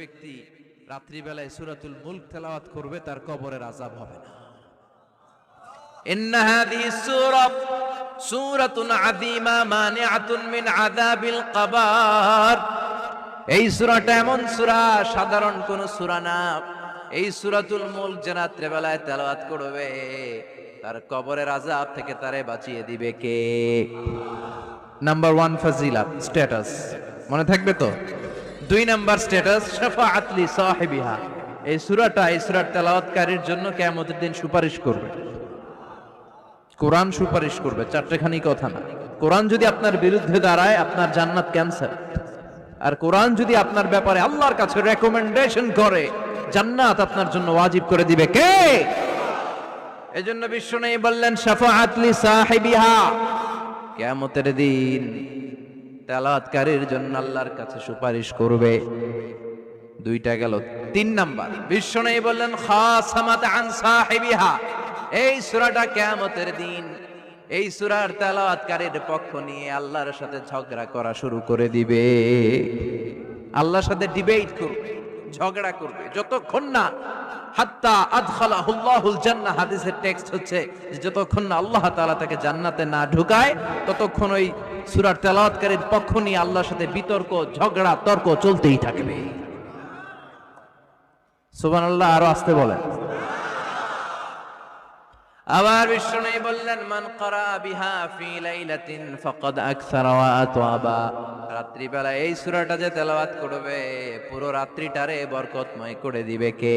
ব্যক্তি রাত্রিবেলায় সূরাতুল মুলক তেলাওয়াত করবে তার কবরের আযাব হবে না। ইন্না হাযিহি সূরাতুন আযীমা মানিআতুন মিন আযাবিল কবর। এই সূরাটা এমন সূরা, সাধারণ কোন সূরা না। এই সূরাতুল মুলক যে রাত্রিবেলায় তেলাওয়াত করবে তার কবরের আযাব থেকে তারে বাঁচিয়ে দিবে কে? নাম্বার 1 ফাজিলাত স্ট্যাটাস মনে থাকবে তো। 2 নাম্বার স্ট্যাটাস শাফাআত লি সাহিবিহা। এই সূরার তেলাওয়াতকারীর জন্য কিয়ামতের দিন সুপারিশ করবে। কোরআন সুপারিশ করবে, চারটেখানি কথা না। কোরআন যদি আপনার বিরুদ্ধে দাঁড়ায় আপনার জান্নাত ক্যান্সেল। আর কোরআন যদি আপনার ব্যাপারে আল্লাহর কাছে রেকমেন্ডেশন করে জান্নাত আপনার জন্য ওয়াজিব করে দিবে কে? এজন্য বিশ্বনবী বললেন শাফাআত লি সাহিবিহা। কিয়ামতের দিন তেলাওয়াতকারীর জন্য আল্লাহর কাছে সুপারিশ করবে। 2টা গেল। 3 নাম্বার বিশ্বনবী বললেন খাসামাত আন সাহিবিহা। এই সূরাটা কিয়ামতের দিন এই সূরার তেলাওয়াতকারীর পক্ষ নিয়ে আল্লাহর সাথে ঝগড়া করা শুরু করে দিবে। আল্লাহর সাথে ডিবেট করবে, ঝগড়া করবে, যতক্ষণ না হাত্তা আদখালাহুল্লাহুল জান্নাহ। হাদিসের টেক্সট হচ্ছে যে যতক্ষণ না আল্লাহ তাআলা তাকে জান্নাতে না ঢুকায় ততক্ষণ ওই সূরার তেলাওয়াতকারীর পক্ষ নিয়ে আল্লাহর সাথে বিতর্ক, ঝগড়া, তর্ক চলতেই থাকবে। সুবহানাল্লাহ। আরো আসতে বলেন। আবার বিশ্বনবী বললেন মান ক্বারা বিহা ফি লাইলাতিন ফাকাদ আকসারা ওয়া আতওয়াবা। রাত্রিবেলা এই সূরাটা যে তেলাওয়াত করবে পুরো রাত্রিটারে বরকতময় করে দিবে কে?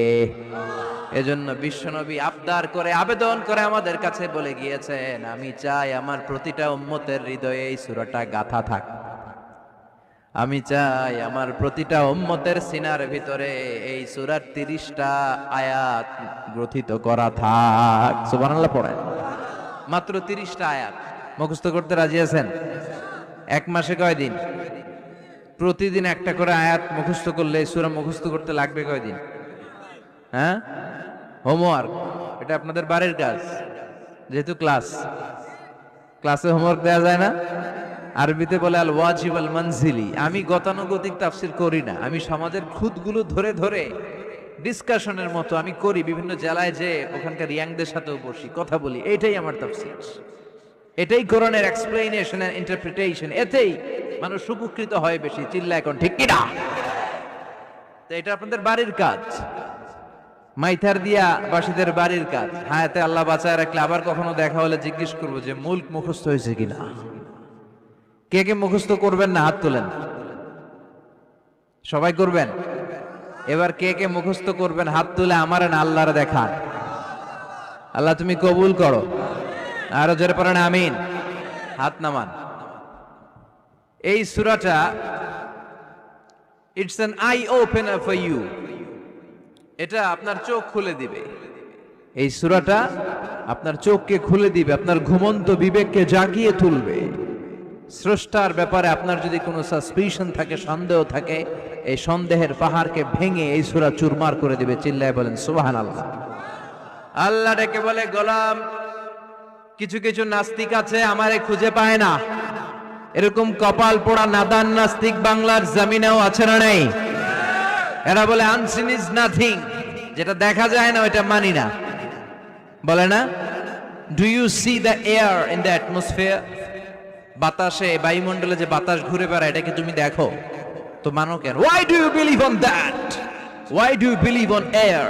এজন্য বিশ্বনবী আবদার করে, আবেদন করে আমাদের কাছে বলে গিয়েছেন আমি চাই আমার প্রতিটা উম্মতের হৃদয়ে এই সূরাটা গাঁথা থাক। আমি চাই আমার প্রতিটা উম্মতের সিনার ভিতরে এই সূরার 30টা আয়াত গ্রথিত করা থাক। সুবহানাল্লাহ পড়েন। মাত্র 30টা আয়াত মুখস্থ করতে রাজি আছেন? 1 মাসে কয়দিন? প্রতিদিন একটা করে আয়াত মুখস্থ করলে সূরা মুখস্থ করতে লাগবে কয়দিন? হ্যাঁ, হোমওয়ার্ক। এটা আপনাদের বাড়ির কাজ, যেহেতু ক্লাসে হোমওয়ার্ক দেওয়া যায় না। আরবিতে বলে আল ওয়াজিব আল মানজিলি। আমি গতানুগতিক তাফসির করি না, আমি সমাজের খুঁতগুলো ধরে ধরে ডিসকাশনের মতো আমি করি। বিভিন্ন জেলায় যে ওখানকার ইয়াংদের সাথেও বসি, কথা বলি। এটাই আমার তাফসির, এটাই কোরআনের এক্সপ্লেনেশন এন্ড ইন্টারপ্রিটেশন। এতেই মানুষ উপকৃত হয় বেশি। চিল্লা এখন ঠিক কিনা? তো এটা আপনাদের বাড়ির কাজ, মাইথার দিয়া বাসীদের বাড়ির কাজ। হায়াতে আল্লাহ বাঁচায় রাখলে আবার কখনো দেখা হলে জিজ্ঞেস করবো যে মুলক মুখস্থ হয়েছে কিনা। কে কে মুখস্থ করবেন না হাত তোলেন। সবাই করবেন। এবার কে কে মুখস্থ করবেন হাত তুলে আমার না আল্লাহর দেখান। আল্লাহ তুমি কবুল করো। আরো জোরে পড়েন আমিন। হাত নামান। এই সূরাটা it's an eye opener for you. এটা আপনার চোখ খুলে দিবে। এই সূরাটা আপনার চোখকে খুলে দিবে, আপনার ঘুমন্ত বিবেককে জাগিয়ে তুলবে। স্রষ্টার ব্যাপারে আপনার যদি কোনো সাসপিশন থাকে, সন্দেহ থাকে, এই সন্দেহের পাহাড়কে ভেঙে এই সূরা চুরমার করে দিবে। চিল্লায় বলেন সুবহানাল্লাহ। আল্লাহ ডেকে বলে গোলাম, কিছু কিছু নাস্তিক আছে আমারে খুঁজে পায় না। এরকম কপাল পোড়া নাদান নাস্তিক বাংলার জমিনেও আছে না নেই? এরা বলে আনসিন ইজ নাথিং, যেটা দেখা যায় না ওইটা মানি না। বলে না, do you see the air in the atmosphere? বাতাসে, বায়ুমণ্ডলে যে বাতাস ঘুরে বেড়ায় এটাকে তুমি দেখো তো মানো কেন? Why do you believe on that? Why do you believe on air?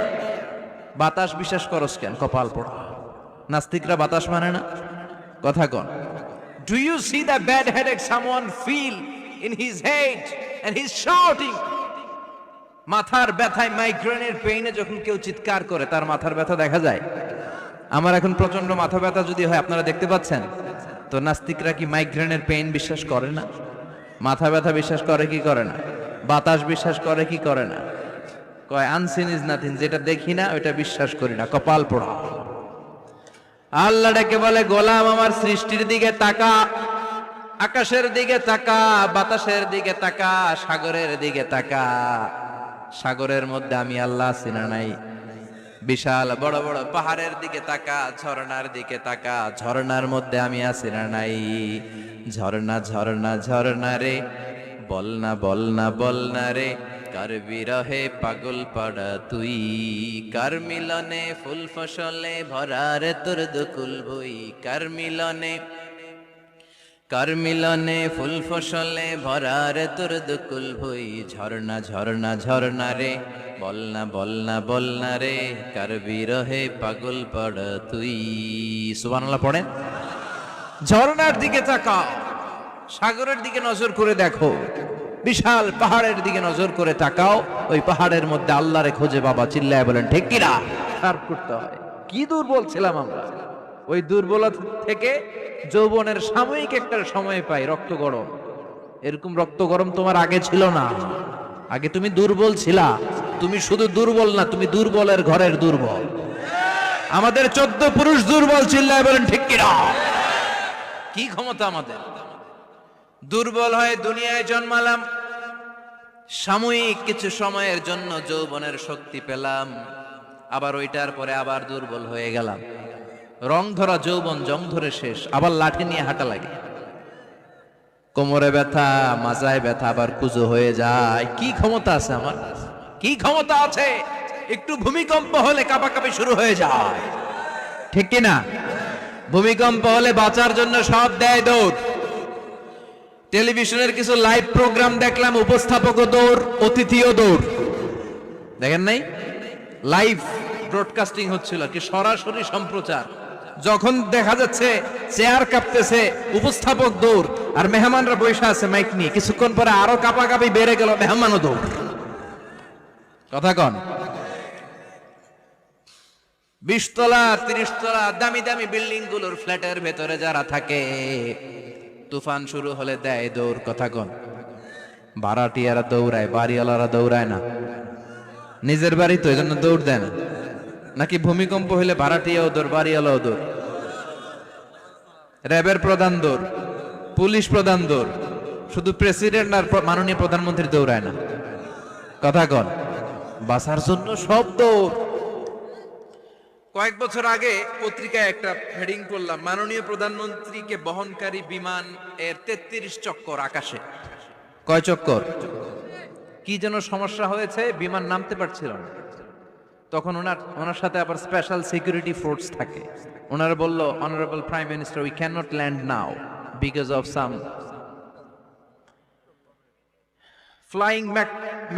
বাতাস বিশ্বাস করস কেন? কপাল পোড়া নাস্তিকরা বাতাস মানে না। কথা কন। Do you see the bad headache someone feel in his head and he is shouting? মাথার ব্যথায়, মাইগ্রেনের পেইনে যখন কেউ চিৎকার করে তার মাথার ব্যথা দেখা যায়। আমার এখন প্রচন্ড মাথা ব্যথা যদি হয় আপনারা দেখতে পাচ্ছেন তো নাস্তিকরা কি মাইগ্রেনের পেইন বিশ্বাস করে না? মাথা ব্যথা বিশ্বাস করে কি করে না? বাতাস বিশ্বাস করে কি করে না? কয় আনসিন ইজ নাথিং, যেটা দেখি না ওইটা বিশ্বাস করি না। কপাল পোড়া। আল্লাহ ডেকে বলে গোলাম আমার সৃষ্টির দিকে তাকা, আকাশের দিকে তাকা, বাতাসের দিকে তাকা, সাগরের দিকে তাকা। সাগরের মধ্যে আমি আল্লাহ আছি না নাই? বিশাল বড় বড় পাহাড়ের দিকে তাকা, ঝর্ণার দিকে তাকা, ঝর্ণার মধ্যে আমি আছি না নাই? ঝর্ণা ঝর্ণা ঝর্ণা রে, বলনা বলনা বলনা রে, কার বিরহে পাগল পাড়া তুই, কার মিলনে ফুল ফসলে ভরার তোর দুকুল বই, কার মিলনে ফুল ফসলে ভরার তোর দুকুল ভই, ঝর্ণা ঝর্ণা ঝর্ণা রে বলনা বলনা বলনা রে, কার বিরহে পাগল পাড়া তুই। সুবহানাল্লাহ পড়েন। ঝর্ণার দিকে তাকাও, সাগরের দিকে নজর করে দেখো, বিশাল পাহাড়ের দিকে নজর করে তাকাও, ওই পাহাড়ের মধ্যে আল্লাহরে খোঁজে বাবা, চিল্লায় বলেন ঠিক কিনা? সার্ভ করতে হয়। কি দুর্বল ছিলাম আমরা, ওই দুর্বলতা থেকে যৌবনের সাময়িক একটা সময় পাই রক্ত গরম। এরকম রক্ত গরম তোমার আগে ছিল না। আগে তুমি দুর্বল ছিলা। তুমি শুধু দুর্বল না, তুমি দুর্বলের ঘরের দুর্বল। আমাদের 14 পুরুষ দুর্বল, চিল্লায় বলেন ঠিক কিনা? কি ক্ষমতা আমাদের! দুর্বল হয়ে দুনিয়ায় জন্মালাম, সাময়িক কিছু সময়ের জন্য যৌবনের শক্তি পেলাম, আবার ওইটার পরে আবার দুর্বল হয়ে গেলাম। রং ধরা যৌবন জং ধরে শেষ, আবার লাঠি নিয়ে হাঁটা লাগে। কোমরে ব্যথা, মাজায় ব্যথা, আবার কুজো হয়ে যায়। কি ক্ষমতা আছে আমার, কি ক্ষমতা আছে! একটু ভূমিকম্প হলে কাঁপাকাঁপি শুরু হয়ে যায়, ঠিক কিনা? ভূমিকম্প হলে বাঁচার জন্য সব দেয় দৌড়। টেলিভিশনের কিছু লাইভ প্রোগ্রাম দেখলাম, উপস্থাপকও দৌড়, অতিথিও দৌড়। দেখেন নাই? লাইভ ব্রডকাস্টিং হচ্ছিল, কি সরাসরি সম্প্রচার। যখন দেখা যাচ্ছে চেয়ার কাঁপতেছে, উপস্থাপক দৌড়, আর মেহমানরা বসে আছে মাইক নিয়ে। কিছুক্ষণ পরে আরো কাঁপাকাঁপি বেড়ে গেল, মেহমানও দৌড়। কথা কন। 20 তলা 30 তলা দামি দামি বিল্ডিং গুলোর ফ্ল্যাটের ভেতরে যারা থাকে, তুফান শুরু হলে দেয় দৌড়। কথা কন। ভাড়াটিয়ারা দৌড়ায়, বাড়িওয়ালারা দৌড়ায় না। নিজের বাড়ি তো, এই জন্য দৌড় দেয় না। নাকি ভূমিকম্প হইলে ভাড়াটিয়াও দৌড়, বাড়িওয়ালাও দৌড়? র্যাবের প্রধান দৌড়, পুলিশ প্রধান দৌড়, শুধু প্রেসিডেন্ট আর মাননীয় প্রধানমন্ত্রী দৌড়ায় না। কথা কন। বাঁচার জন্য সব দৌড়। কয়েক বছর আগে পত্রিকায় একটা হেডিং করলাম, মাননীয় প্রধানমন্ত্রীকে বহনকারী বিমান এর 33 চক্কর আকাশে। কয় চক্কর? কি যেন সমস্যা হয়েছে, বিমান নামতে পারছিল না। তখন ওনার সাথে আবার স্পেশাল সিকিউরিটি ফোর্স থাকে। ওনারা বলল, honourable prime minister, we can not land now because of some flying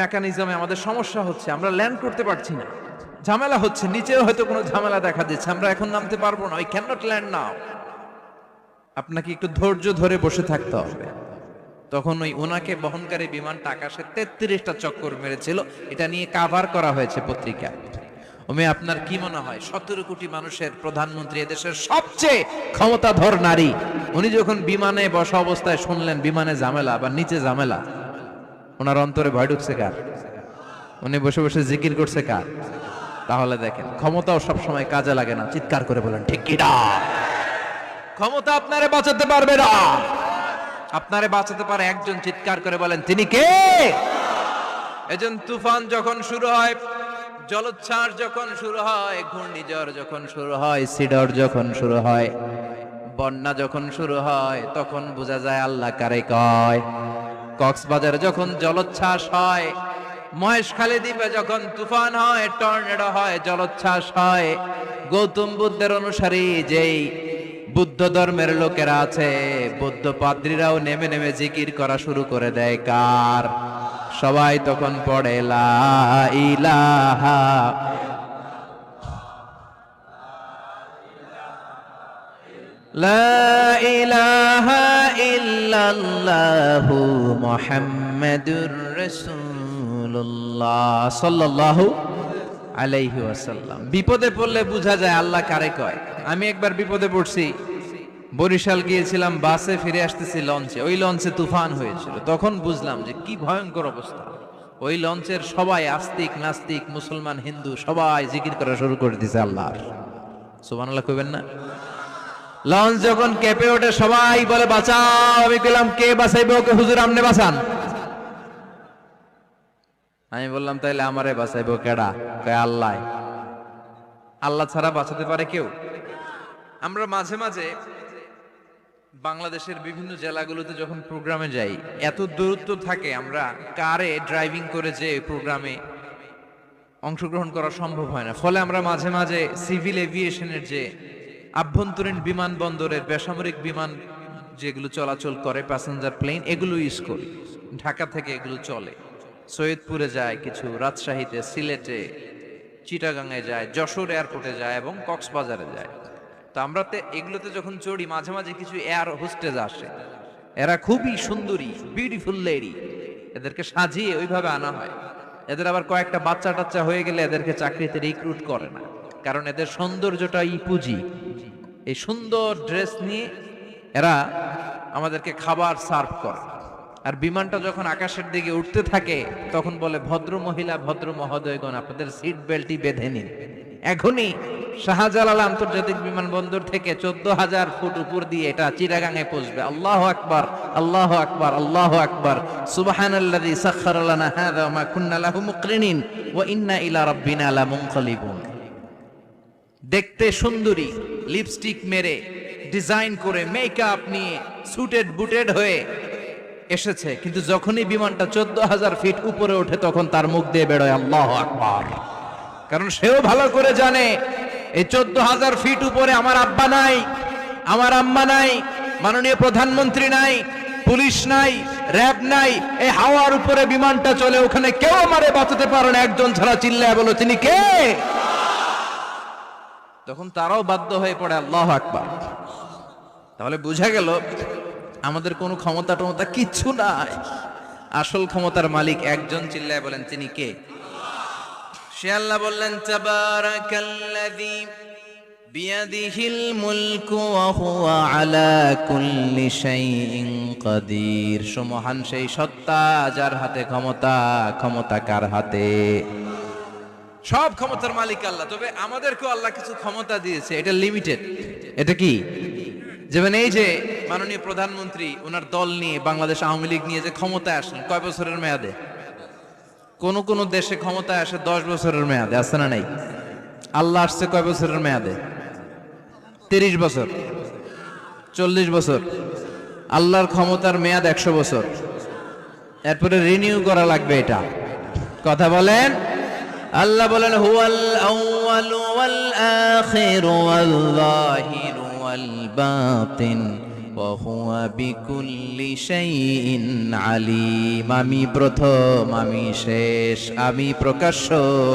মেকানিজমে আমাদের সমস্যা হচ্ছে, আমরা ল্যান্ড করতে পারছি না, ঝামেলা হচ্ছে, নিচেও হয়তো কোনো ঝামেলা দেখা দিচ্ছে, আমরা এখন নামতে পারবো না, উই ক্যান নট ল্যান্ড নাও। আপনাকে একটু ধৈর্য ধরে বসে থাকতে হবে। তখন ওই ওনাকে বহনকারী বিমানটা আকাশে 33টা চক্কর মেরেছিল। এটা নিয়ে কাভার করা হয়েছে পত্রিকা। আপনার কি মনে হয়, 17 কোটি মানুষের প্রধানমন্ত্রী, এদেশের সবচেয়ে ক্ষমতাধর নারী, উনি যখন বিমানে বসা অবস্থায় শুনলেন বিমানে ঝামেলা বা নিচে ঝামেলা, ওনার অন্তরে ভয় ঢুকছে কার? উনি বসে বসে জিকির করছে কার? তাহলে দেখেন, ক্ষমতাও সবসময় কাজে লাগে না। চিৎকার করে বলেন ঠিক কি না? ক্ষমতা আপনারে বাঁচাতে পারবে না। আপনারে বাঁচাতে পারে একজন, চিৎকার করে বলেন তিনি কে? এজন তুফান যখন শুরু হয়, জলোচ্ছ্বাস যখন শুরু হয়, ঘূর্ণিঝড় যখন শুরু হয়, সিডর যখন শুরু হয়, বন্যা যখন শুরু হয়, তখন বোঝা যায় আল্লাহ কারে কয়। কক্সবাজারে যখন জলোচ্ছ্বাস হয়, মহেশখালী দ্বীপে যখন তুফান হয়, টর্নেডো হয়, জলোচ্ছ্বাস হয়, গৌতম বুদ্ধের অনুসারী যেই বুদ্ধ ধর্মের লোকেরা আছে, বৌদ্ধ পাদ্রীরাও নেমে নেমে জিকির করা শুরু করে দেয় কার? সবাই তখন পড়ে লা ইলাহা লা ইলাহা ইল্লাল্লাহু মুহাম্মাদুর রাসূলুল্লাহ সাল্লাল্লাহু আলাইহি ওয়াসাল্লাম। বিপদে পড়লে বোঝা যায় আল্লাহ কারে কয়। আমি একবার বিপদে পড়ছি, বরিশাল গিয়েছিলাম, বাসে ফিরে আসতেছি লঞ্চে, ওই লঞ্চে তুফান হয়েছিল। তখন বুঝলাম যে কি ভয়ঙ্কর অবস্থা। ওই লঞ্চের সবাই আস্তিক নাস্তিক, মুসলমান হিন্দু সবাই জিকির করা শুরু করে দিয়েছে আল্লাহর। সুবহানাল্লাহ কইবেন না? লঞ্চ যখন কেঁপে ওঠে, সবাই বলে বাঁচাও। আমি বললাম কে বাঁচাইবে ওকে? হুজুর আপনি বাঁচান। আমি বললাম তাইলে আমারে বাঁচাইবো কেডা? কয় আল্লাহ। আল্লাহ ছাড়া বাঁচাতে পারে কেউ? আমরা মাঝে মাঝে বাংলাদেশের বিভিন্ন জেলাগুলোতে যখন প্রোগ্রামে যাই, এত দূরত্ব থাকে, আমরা কারে ড্রাইভিং করে যে প্রোগ্রামে অংশগ্রহণ করা সম্ভব হয় না। ফলে আমরা মাঝে মাঝে সিভিল এভিয়েশনের যে আভ্যন্তরীণ বিমানবন্দরের বেসামরিক বিমান যেগুলো চলাচল করে, প্যাসেঞ্জার প্লেন, এগুলো ইউজ করি। ঢাকা থেকে এগুলো চলে, সৈয়দপুরে যায় কিছু, রাজশাহীতে, সিলেটে, চিটাগাঙে যায়, যশোর এয়ারপোর্টে যায় এবং কক্সবাজারে যায়। তো আমরা এগুলোতে যখন চড়ি, মাঝে মাঝে কিছু এয়ার হোস্টেজ আসে, এরা খুবই সুন্দরী, বিউটিফুল লেডি, এদেরকে সাজিয়ে ওইভাবে আনা হয়। এদের আবার কয়েকটা বাচ্চা টাচ্চা হয়ে গেলে এদেরকে চাকরিতে রিক্রুট করে না, কারণ এদের সৌন্দর্যটা পুঁজি। এই সুন্দর ড্রেস নিয়ে এরা আমাদেরকে খাবার সার্ভ করে। আর বিমানটা যখন আকাশের দিকে উঠতে থাকে তখন বলে, ভদ্র মহিলা, ভদ্র মহোদয়গণ, আপনাদের সিট বেল্টই বেঁধে নিন, এখনই শাহজালাল আন্তর্জাতিক বিমানবন্দর থেকে 14,000 ফুট উপর দিয়ে এটা চিটাগাঙে পৌঁছবে। আল্লাহু আকবার, আল্লাহু আকবার, আল্লাহু আকবার, সুবহানাল্লাযী সাখখারা লানা হাযা ওয়া মা কুন্না লাহু মুকরিনিন ওয়া ইন্না ইলা রাব্বিনা লামুনকালিবুন। দেখতে সুন্দরী, লিপস্টিক মেরে, ডিজাইন করে, মেকআপ নিয়ে, সুটেড বুটেড হয়ে এসেছে, কিন্তু যখনই বিমানটা 14,000 ফিট উপরে ওঠে তখন তার মুখ দিয়ে বেরোয় আল্লাহু আকবার। কারণ সেও ভালো করে জানে এই 14,000 ফিট উপরে আমার আব্বা নাই, আমার আম্মা নাই, মাননীয় প্রধানমন্ত্রী নাই, পুলিশ নাই, র্যাব নাই, এই হাওয়ার উপরে বিমানটা চলে, ওখানে কেউ আমারে বাঁচাতে পারে না, একজন ছাড়া। চিল্লায় বলো, তিনি কে? তখন তারাও বাধ্য হয়ে পড়ে আল্লাহু আকবার। তাহলে বোঝা গেল আমাদের কোনো ক্ষমতা টমতা কিচ্ছু নাই, আসল ক্ষমতার মালিক একজন। চিল্লায় বলেন, তিনি কে? সে আল্লাহ বললেন, তাবারাকাল্লাযী বিয়াদিহিল মুলকু ওয়া হুয়া আলা কুল্লি শাইইন কাদির। সুমহান সেই সত্তা যার হাতে ক্ষমতা, ক্ষমতা কার হাতে? সব ক্ষমতার মালিক আল্লাহ। তবে আমাদেরকেও আল্লাহ কিছু ক্ষমতা দিয়েছে, এটা লিমিটেড। এটা কি? যেমন এই যে মাননীয় প্রধানমন্ত্রী ওনার দল নিয়ে, বাংলাদেশ আওয়ামী লীগ নিয়ে যে ক্ষমতায় আসলেন, কয় বছরের মেয়াদে? কোন কোন দেশে ক্ষমতায় আসে 10 বছরের মেয়াদে, আছে না নাই? আল্লাহ আসছে কয় বছরের মেয়াদে? 30 বছর, 40 বছর। আল্লাহর ক্ষমতার মেয়াদ 100 বছর, এরপরে রিনিউ করা লাগবে। এটা কথা বলেন। আল্লাহ বলেন, হুয়াল আউয়ালু ওয়াল আখিরু ওয়াল যাহিরু ওয়াল বাতিন ওয়া হুয়া বিকুল্লি শাইইন আলিম। আমি প্রথম, আমি শেষ, আমি প্রকাশ্য,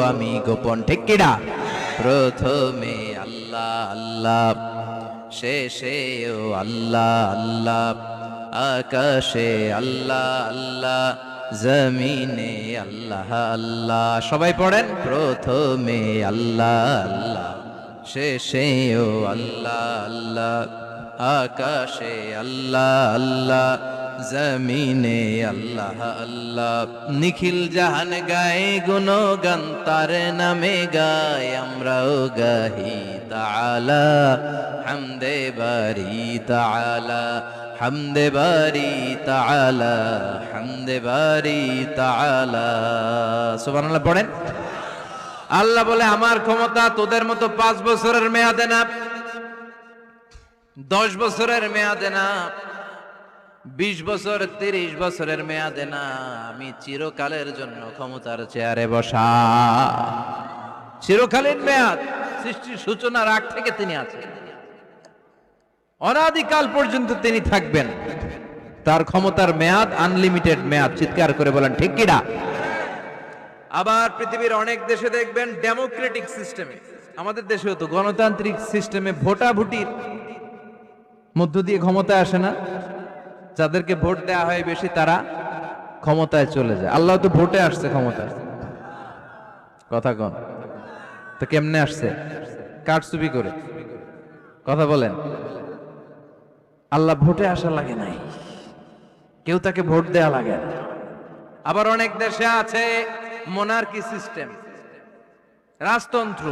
আমি গোপন। ঠিক কিনা? প্রথমে আল্লাহ আল্লাহ, শেষেও আল্লাহ আল্লাহ, আকাশে আল্লাহ আল্লাহ, জমিনে আল্লাহ আল্লাহ। সবাই পড়েন, প্রথমে আল্লাহ আল্লাহ, শেষেও আল্লাহ আল্লাহ, আকাশে আল্লাহ আল্লাহ, জমিনে আল্লাহ আল্লাহ। নিখিল জাহান গায়ে গুণগান, তার নামে গায় আমরাও গাহি। তাআলা হামদে বারি তাআলা, হামদে বারি তাআলা, হামদে বারি তাআলা। সুবহানাল্লাহ পড়েন। আল্লাহ বলে, আমার ক্ষমতা তোদের মতো 5 বছরের মেয়াদে না, 10 বছরের মেয়াদে না, 20 বছর, 30 বছরের মেয়াদে না। আমি চিরকালের জন্য ক্ষমতার চেয়ারে বসা। চিরকালীন মেয়াদ, সৃষ্টির সূচনার আগ থেকে তিনি আছেন, অনাদিকাল পর্যন্ত তিনি থাকবেন। তার ক্ষমতার মেয়াদ আনলিমিটেড মেয়াদ। চিৎকার করে বলেন, ঠিক কিনা? আবার পৃথিবীর অনেক দেশে দেখবেন ডেমোক্রেটিক সিস্টেমে, আমাদের দেশেও তো গণতান্ত্রিক সিস্টেমে ভোটাভুটির মধ্য দিয়ে ক্ষমতায় আসে না। যাদেরকে ভোট দেওয়া হয় বেশি, তারা ক্ষমতায় চলে যায়। আল্লাহ তো ভোটে আসছে ক্ষমতায়। কথা কন তো, কেমনে আসছে? কারচুপি করে। কথা বলেন। আল্লাহ ভোটে আসা লাগে নাই, কেউ তাকে ভোট দেয়া লাগে না। আবার অনেক দেশে আছে মোনার্কি সিস্টেম, রাজতন্ত্র,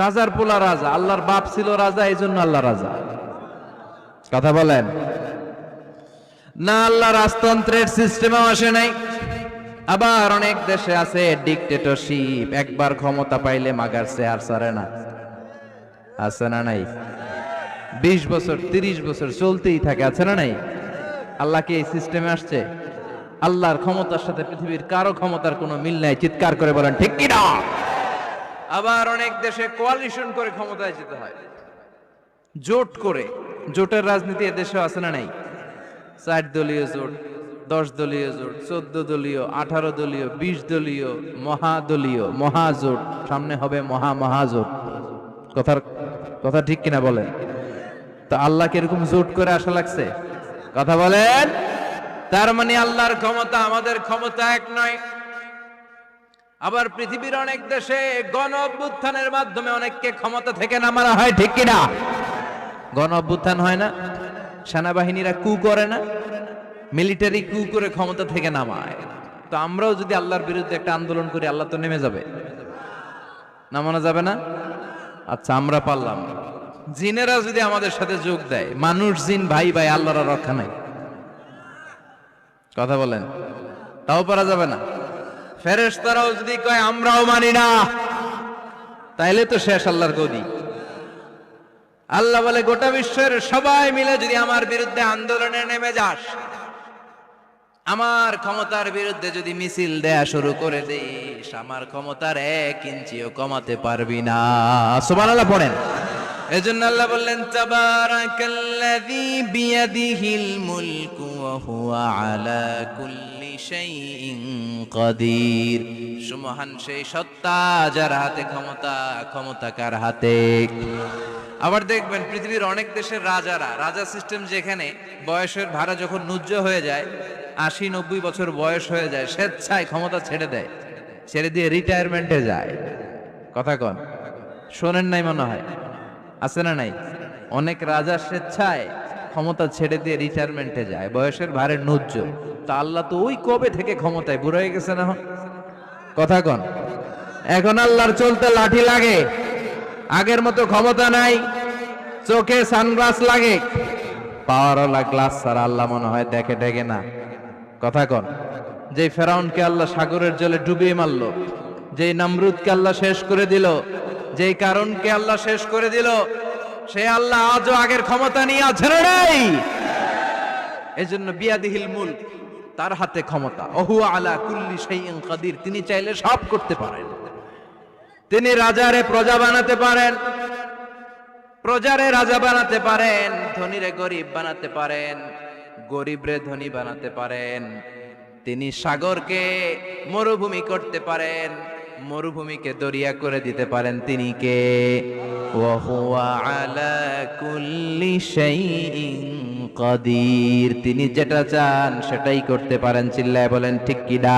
রাজার পোলা রাজা। আল্লাহর বাপ ছিল রাজা, এই জন্য আল্লাহ রাজা। কথা বলেন না, আল্লাহ রাজতন্ত্রের সিস্টেমেও আসে নাই। আবার অনেক দেশে আছে ডিক্টেটরশিপ, একবার ক্ষমতা পাইলে মাগার চেয়ার ছাড়ে না। আছে না নাই? 20 বছর 30 বছর চলতেই থাকে, আছে না নাই? আল্লাহ কি এই সিস্টেমে আসছে? আল্লাহর ক্ষমতার সাথে পৃথিবীর কারো ক্ষমতার কোনো মিল নাই। চিৎকার করে বলেন ঠিক কি না? আবার অনেক দেশে কোয়ালিশন করে ক্ষমতায় যেতে হয়, জোট করে। জোটের রাজনীতি এদেশেও আছে না নাই? 4 দলীয় জোট, 10 দলীয় জোট, 14 দলীয়, 18 দলীয়, 20 দলীয়, মহাদলীয়, মহাজোট, সামনে হবে মহাজোট। কথা ঠিক কিনা বলেন? তো আল্লাহকে এরকম জোট করে আসা লাগছে? কথা বলেন। তার মানে আল্লাহর ক্ষমতা আমাদের ক্ষমতা এক নয়। আবার পৃথিবীর অনেক দেশে গণ অভ্যুত্থানের মাধ্যমে অনেককে ক্ষমতা থেকে নামানো হয়, ঠিক কিনা? গণ অভ্যুত্থান হয় না, সেনাবাহিনীরা কু করে না, মিলিটারি কু করে ক্ষমতা থেকে নামায়। তো আমরাও যদি আল্লাহর বিরুদ্ধে একটা আন্দোলন করি, আল্লাহ তো নেমে যাবে, নামানো যাবে না? আচ্ছা, আমরা পারলাম। জিনেরা যদি আমাদের সাথে যোগ দেয়, মানুষ জিন ভাই ভাই, আল্লাহর রক্ষা নাই। কথা বলেন, তাও পারা যাবে না। ফেরেশতারাও যদি কয় আমরাও মানি না, তাইলে তো শেষ আল্লাহর গদি। আল্লাহ বলে গোটা বিশ্বের সবাই মিলে যদি আমার বিরুদ্ধে আন্দোলনে নেমে যাস, আমার ক্ষমতার বিরুদ্ধে যদি মিছিল দেয়া শুরু করে দিস, আমার ক্ষমতার 1 ইঞ্চিও কমাতে পারবি না। সুবহানাল্লাহ পড়েন। এজন্য আল্লাহ বললেন তাবারাকাল্লাযী বিয়াদিহিল মুলকু ওয়া হুয়া আলা কুল্লি শাইইন কাদির। সুমহান সেই সত্তা যার হাতে ক্ষমতা, ক্ষমতা কার হাতে? আবার দেখবেন পৃথিবীর অনেক দেশের রাজা সিস্টেম, যেখানে বয়সের ভাড়া যখন ন্যূজ্য হয়ে যায়, 80-90 বছর বয়স হয়ে যায়, স্বেচ্ছায় ক্ষমতা ছেড়ে দেয়, ছেড়ে দিয়ে রিটায়ারমেন্টে যায়। কথা কন, শোনেন নাই মনে হয়? আছে না নাই? অনেক রাজা স্বেচ্ছায় ক্ষমতা ছেড়ে দিয়ে রিটায়ারমেন্টে যায়, বয়সের ভারে ন্যূজ্য। তা আল্লাহ তো ওই কবে থেকে ক্ষমতায়, বুড়ো হয়ে গেছে না? কথা কন, এখন আল্লাহর চলতে লাঠি লাগে, আগের মতো ক্ষমতা নাই। চোখে সানগ্লাস লাগে, পাওয়ারওয়ালা গ্লাস ছাড়া আল্লাহ মনে হয় দেখে ঢেকে না। কথা কন, যে ফেরাউনকে আল্লাহ সাগরের জলে ডুবিয়ে মারলো, যেই নমরুদকে আল্লাহ শেষ করে দিল, যেই কারণকে আল্লাহ শেষ করে দিল, সে আল্লাহ আজও আগের ক্ষমতা নিয়ে আছে না নাই? এজন্য বিয়াদিহিল মুলক, তার হাতে ক্ষমতা। ওহু আলা কুল্লি শাইইন কাদির, তিনি চাইলে সব করতে পারেন। তিনি রাজারে প্রজা বানাতে পারেন, প্রজারে রাজা বানাতে পারেন, ধনীরে গরিব বানাতে পারেন, গরিবরে ধনী বানাতে পারেন। তিনি সাগরকে মরুভূমি করতে পারেন, মরুভূমিকে দরিয়া করে দিতে পারেন। তিনি কে? ওয়া হুয়া আলা কুল্লি শাইইন কাদির, তিনি যেটা চান সেটাই করতে পারেন। চিল্লায় বলেন ঠিক কিনা?